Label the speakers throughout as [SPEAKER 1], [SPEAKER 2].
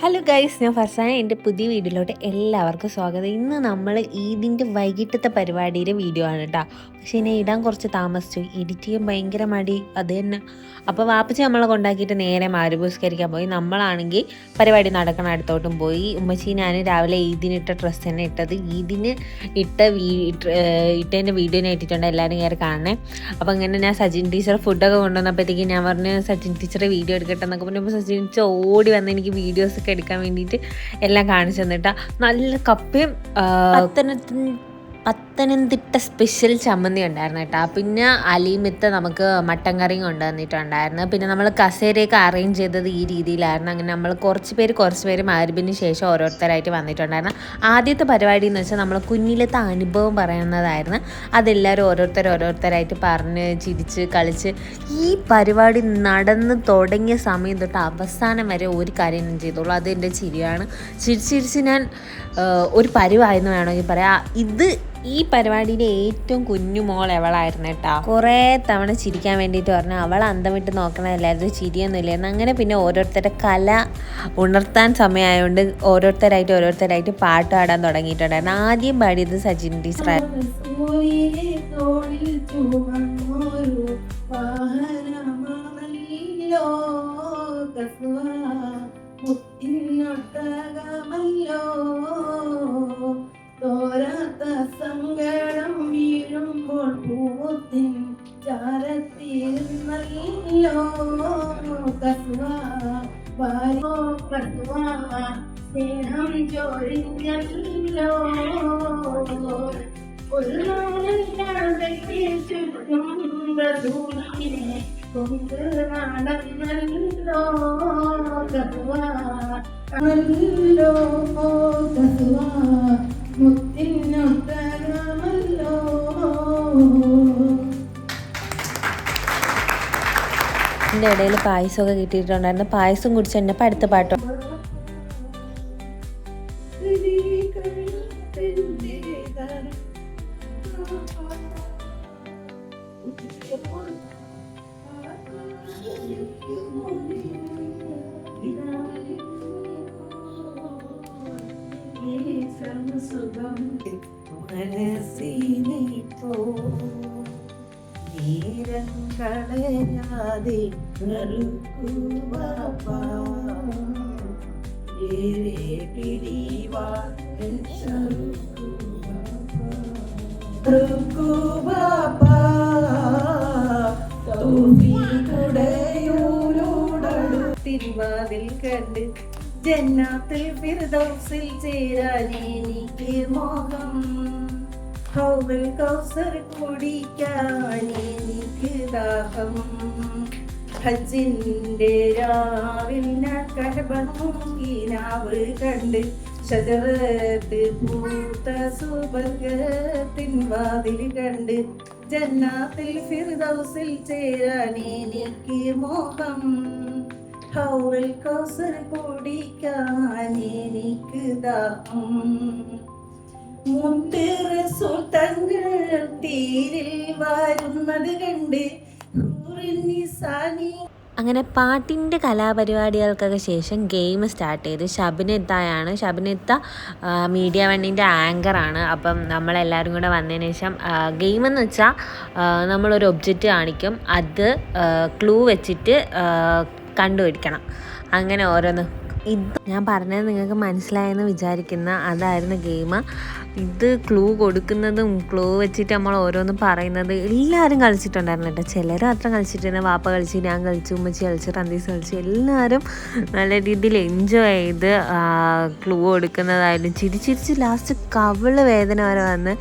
[SPEAKER 1] Hello guys, ഞാൻ ഫർസാന. എൻ്റെ പുതിയ വീഡിയോയിലോട്ട് എല്ലാവർക്കും സ്വാഗതം. ഇന്ന് നമ്മൾ ഈദിൻ്റെ വൈകിട്ടത്തെ പരിപാടിയുടെ വീഡിയോ ആണ് കേട്ടോ. പക്ഷേ എന്നെ ഇടാൻ കുറച്ച് താമസിച്ചു, എഡിറ്റ് ചെയ്യാൻ ഭയങ്കര മടി, അത് തന്നെ. അപ്പോൾ വാപ്പച്ചി നമ്മളെ കൊണ്ടാക്കിയിട്ട് നേരെ മാരുപുസ്കരിക്കാൻ പോയി. നമ്മളാണെങ്കിൽ പരിപാടി നടക്കണ അടുത്തോട്ടും പോയി. ഉമ്മച്ചി ഞാൻ രാവിലെ ഈദിനിട്ട ഡ്രസ്സ് തന്നെ ഇട്ടത്. ഈദിന് ഇട്ടതിൻ്റെ വീഡിയോ ഞാൻ ഇട്ടിട്ടുണ്ട്, എല്ലാവരും കയറി കാണണേ. അപ്പോൾ അങ്ങനെ ഞാൻ സജിൻ ടീച്ചർ ഫുഡൊക്കെ കൊണ്ടുവന്നപ്പോഴത്തേക്ക് ഞാൻ പറഞ്ഞു സജിൻ ടീച്ചറെ വീഡിയോ എടുക്കട്ടെ എന്നൊക്കെ പറഞ്ഞപ്പോൾ സജിൻ ടീച്ചർ ഓടി വന്ന് എനിക്ക് വീഡിയോസ് എടുക്കാൻ വേണ്ടിയിട്ട് എല്ലാം കാണിച്ചു തന്നിട്ടാ. നല്ല കപ്പയും പത്തനംതിട്ട സ്പെഷ്യൽ ചമ്മന്തി ഉണ്ടായിരുന്നു കേട്ടോ. പിന്നെ അലീമിത്ത് നമുക്ക് മട്ടൻ കറിയും കൊണ്ടുവന്നിട്ടുണ്ടായിരുന്നു. പിന്നെ നമ്മൾ കസേരയൊക്കെ അറേഞ്ച് ചെയ്തത് ഈ രീതിയിലായിരുന്നു. അങ്ങനെ നമ്മൾ കുറച്ച് പേര് മഗ്‌രിബിന് ശേഷം ഓരോരുത്തരായിട്ട് വന്നിട്ടുണ്ടായിരുന്നു. ആദ്യത്തെ പരിപാടി എന്ന് വെച്ചാൽ നമ്മൾ കുഞ്ഞിലത്തെ അനുഭവം പറയുന്നതായിരുന്നു. അതെല്ലാവരും ഓരോരുത്തരായിട്ട് പറഞ്ഞ് ചിരിച്ച് കളിച്ച് ഈ പരിപാടി നടന്ന് തുടങ്ങിയ സമയം തൊട്ട് അവസാനം വരെ ഒരു കാര്യം ഞാൻ ചെയ്തോളൂ, അത് എൻ്റെ ചിരിയാണ്. ചിരിച്ച് ഞാൻ ഒരു പരിവായെന്ന് വേണമെങ്കിൽ പറയാം. ഈ പരിപാടിയിലെ ഏറ്റവും കുഞ്ഞുമോൾ എവളായിരുന്നു കേട്ടോ. കുറേ തവണ ചിരിക്കാൻ വേണ്ടിയിട്ട് പറഞ്ഞു. അവൾ അന്തം വിട്ട് നോക്കണമല്ലായിരുന്നു, ചിരിയൊന്നും ഇല്ലായിരുന്നു. അങ്ങനെ പിന്നെ ഓരോരുത്തരുടെ കല ഉണർത്താൻ സമയമായതുകൊണ്ട് ഓരോരുത്തരായിട്ട് പാട്ട് പാടാൻ തുടങ്ങിയിട്ടുണ്ടായിരുന്നു. ആദ്യം പാടിയത് സജിൻ ടീച്ചറായിരുന്നു.
[SPEAKER 2] തോരാത്ത സങ്കടം വീഴുമ്പോൾ പൂത്തിൻ ചാരത്തിരുന്നല്ലോ സ്നേഹം ചൊരിഞ്ഞല്ലോ ചുറ്റും കൊണ്ട് നടന്നല്ലോ കസുവാല്ലോ മുത്തിനൊട്ടകമല്ലോ.
[SPEAKER 1] എൻ്റെ ഇടയിൽ പായസമൊക്കെ കിട്ടിയിട്ടുണ്ടായിരുന്നു. പായസം കുടിച്ച് തന്നെ അടുത്ത പാട്ടോ.
[SPEAKER 2] മനസ്സിനിപ്പോ നേരം കളയാതെ തിരുവാതിൽ കണ്ട് ജന്നാത്തുൽ ഫിർദൗസിൽ ചേരാൻ എനിക്ക് മോഹം. ഹൗദുൽ കൗസർ കുടിക്കാൻ എനിക്ക് ദാഹം. ഹജ്ജിന്റെ രാവിൽ ഞാൻ കഅബ നോക്കിനാവ് കണ്ട് ഷജറത്ത് പൂത്ത സുബർഗത്തിൻ വാതിൽ കണ്ട് ജന്നാത്തുൽ ഫിർദൗസിൽ ചേരാൻ എനിക്ക് മോഹം. ഹൗദുൽ കൗസർ കുടിക്കാൻ എനിക്ക് ദാഹം. മുത്ത് റസൂൽ തങ്ങൾ തീരിൽ വരുന്നത് കണ്ട്
[SPEAKER 1] അങ്ങനെ പാട്ടിൻ്റെ കലാപരിപാടികൾക്കൊക്കെ ശേഷം ഗെയിം സ്റ്റാർട്ട് ചെയ്ത് ഷബിനെത്ത മീഡിയ വണ്ണിൻ്റെ ആങ്കറാണ്. അപ്പം നമ്മളെല്ലാവരും കൂടെ വന്നതിന് ശേഷം ഗെയിമെന്ന് വെച്ചാൽ നമ്മളൊരു ഒബ്ജക്റ്റ് കാണിക്കും, അത് ക്ലൂ വെച്ചിട്ട് കണ്ടുപിടിക്കണം. അങ്ങനെ ഓരോന്ന് ഞാൻ പറഞ്ഞത് നിങ്ങൾക്ക് മനസ്സിലായെന്ന് വിചാരിക്കുന്ന അതായിരുന്നു ഗെയിം. ഇത് ക്ലൂ കൊടുക്കുന്നതും ക്ലൂ വെച്ചിട്ട് നമ്മൾ ഓരോന്ന് പറയുന്നത് എല്ലാവരും കളിച്ചിട്ടുണ്ടായിരുന്നു കേട്ടോ. ചിലർ അത്ര കളിച്ചിട്ടുണ്ട്. വാപ്പ കളിച്ച്, ഞാൻ കളിച്ചു, ഉമ്മച്ചി കളിച്ചു, റന്തീസ് കളിച്ചു. എല്ലാവരും നല്ല രീതിയിൽ എൻജോയ് ചെയ്ത് ക്ലൂ കൊടുക്കുന്നതായാലും ചിരിച്ചിരിച്ച് ലാസ്റ്റ് കവിള് വേദന വരെ വന്ന്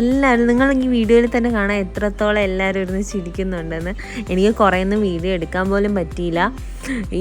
[SPEAKER 1] എല്ലാവരും നിങ്ങൾ ഈ വീഡിയോയിൽ തന്നെ കാണാൻ എത്രത്തോളം എല്ലാവരും ഇരുന്ന് ചിരിക്കുന്നുണ്ടെന്ന്. എനിക്ക് കുറേയൊന്നും വീഡിയോ എടുക്കാൻ പോലും പറ്റിയില്ല.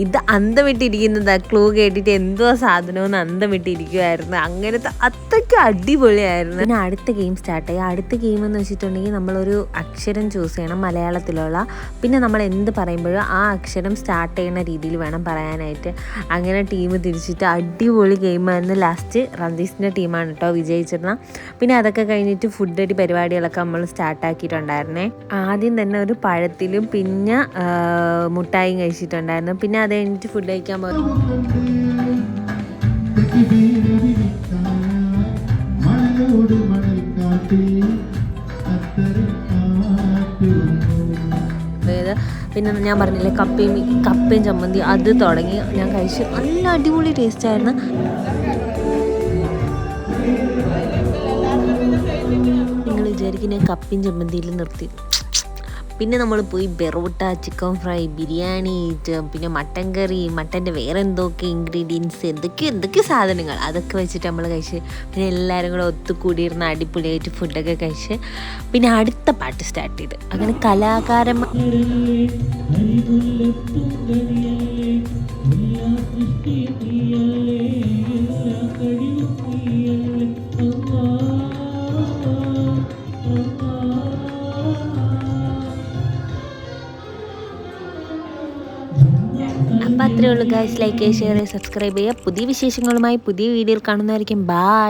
[SPEAKER 1] ഇത് അന്തം വിട്ടിരിക്കുന്നതാണ്. ക്ലൂ കേട്ടിട്ട് എന്തോ സാധനമെന്ന് അന്തം വിട്ടിരിക്കുമായിരുന്നു. അങ്ങനത്തെ അത്രയ്ക്ക് അടിപൊളിയായിരുന്നു. പിന്നെ അടുത്ത ഗെയിം സ്റ്റാർട്ട് ചെയ്യും. അടുത്ത ഗെയിം എന്ന് വെച്ചിട്ടുണ്ടെങ്കിൽ നമ്മളൊരു അക്ഷരം ചൂസ് ചെയ്യണം, മലയാളത്തിലുള്ള. പിന്നെ നമ്മൾ എന്ത് പറയുമ്പോഴും ആ അക്ഷരം സ്റ്റാർട്ട് ചെയ്യുന്ന രീതിയിൽ വേണം പറയാനായിട്ട്. അങ്ങനെ ടീം തിരിച്ചിട്ട് അടിപൊളി ഗെയിമായിരുന്നു. ലാസ്റ്റ് റന്തീസിൻ്റെ ടീമാണ് കേട്ടോ വിജയിച്ചിരുന്നത്. പിന്നെ അതൊക്കെ കഴിഞ്ഞിട്ട് ഫുഡ് അടി പരിപാടികളൊക്കെ നമ്മൾ സ്റ്റാർട്ടാക്കിയിട്ടുണ്ടായിരുന്നേ. ആദ്യം തന്നെ ഒരു പഴത്തിലും പിന്നെ മുട്ടായും കഴിച്ചിട്ടുണ്ടായിരുന്നു. പിന്നെ അത് കഴിഞ്ഞിട്ട് ഫുഡ് കഴിക്കാൻ പോകും. പിന്നെ ഞാൻ പറഞ്ഞില്ലേ കപ്പയും ചമ്മന്തി അത് തുടങ്ങി ഞാൻ കഴിച്ചു. നല്ല അടിപൊളി ടേസ്റ്റായിരുന്നു. നിങ്ങൾ വിചാരിക്കും ഞാൻ കപ്പയും ചമ്മന്തിയിൽ നിർത്തി. പിന്നെ നമ്മൾ പോയി ബെറോട്ട, ചിക്കൻ ഫ്രൈ, ബിരിയാണി, പിന്നെ മട്ടൻ കറി, മട്ടൻ്റെ വേറെ എന്തൊക്കെ ഇൻഗ്രീഡിയൻസ്, എന്തൊക്കെയോ സാധനങ്ങൾ അതൊക്കെ വെച്ചിട്ട് നമ്മൾ കഴിച്ച്. പിന്നെ എല്ലാവരും കൂടെ ഒത്തുകൂടിയിരുന്ന് അടിപൊളിയായിട്ട് ഫുഡൊക്കെ കഴിച്ച് പിന്നെ അടുത്ത പാട്ട് സ്റ്റാർട്ട് ചെയ്ത്. അങ്ങനെ കലാകാരന്മാർ അപ്പോൾ അത്രയേ ഉള്ളൂ ഗൈസ്. ലൈക്ക് ചെയ്യുക, ഷെയർ ചെയ്യുക, സബ്സ്ക്രൈബ് ചെയ്യുക. പുതിയ വിശേഷങ്ങളുമായി പുതിയ വീഡിയോയിൽ കാണുന്നതായിരിക്കും. ബൈ.